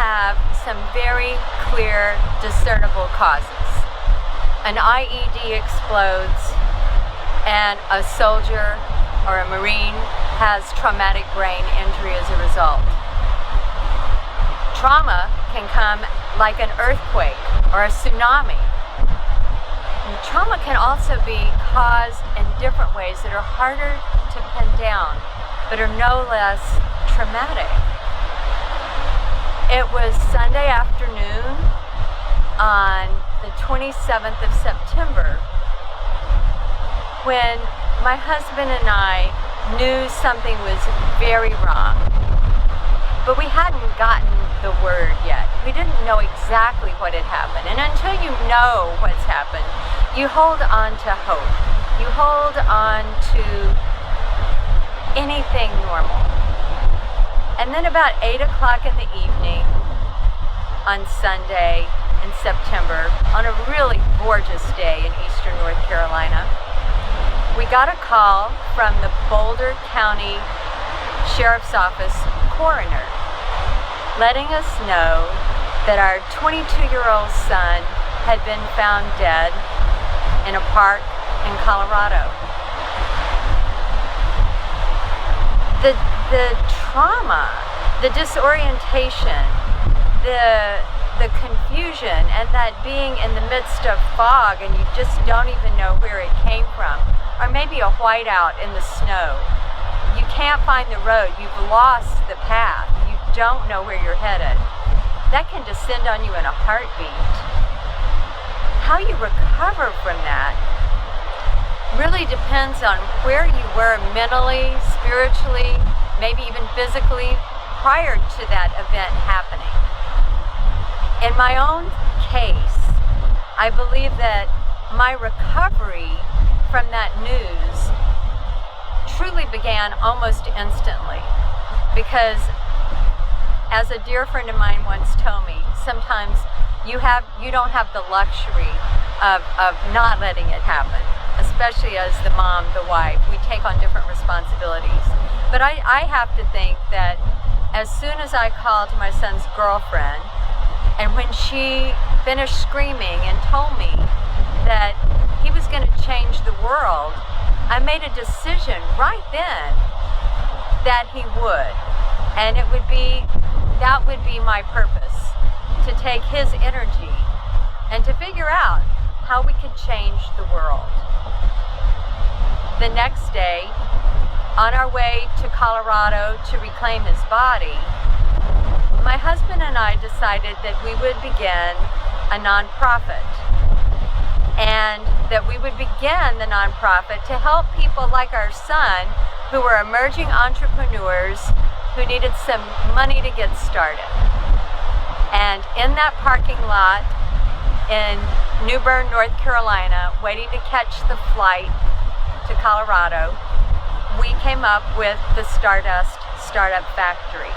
have some very clear, discernible causes. An IED explodes and a soldier or a Marine has traumatic brain injury as a result. Trauma can come like an earthquake or a tsunami. And trauma can also be caused in different ways that are harder to pin down, but are no less traumatic. It was Sunday afternoon on the 27th of September when my husband and I knew something was very wrong, but we hadn't gotten the word yet. We didn't know exactly what had happened. And until you know what's happened, you hold on to hope. You hold on to anything normal. And then about 8 o'clock in the evening on Sunday in September, on a really gorgeous day in eastern North Carolina, we got a call from the Boulder County Sheriff's Office Coroner, letting us know that our 22-year-old son had been found dead in a park in Colorado. The trauma, the disorientation, the confusion, and that being in the midst of fog and you just don't even know where it came from, or maybe a whiteout in the snow. You can't find the road, you've lost the path, you don't know where you're headed. That can descend on you in a heartbeat. How you recover from that really depends on where you were mentally, spiritually, maybe even physically prior to that event happening. In my own case, I believe that my recovery from that news truly began almost instantly, because as a dear friend of mine once told me, sometimes you don't have the luxury of not letting it happen, especially as the mom, the wife. We take on different responsibilities. But I have to think that as soon as I called my son's girlfriend, and when she finished screaming and told me that he was going to change the world, I made a decision right then that he would. And that would be my purpose, to take his energy and to figure out how we could change the world. The next day, on our way to Colorado to reclaim his body, my husband and I decided that we would begin a nonprofit, and that we would begin the nonprofit to help people like our son who were emerging entrepreneurs who needed some money to get started. And in that parking lot in New Bern, North Carolina, waiting to catch the flight to Colorado, we came up with the Stardust Startup Factory.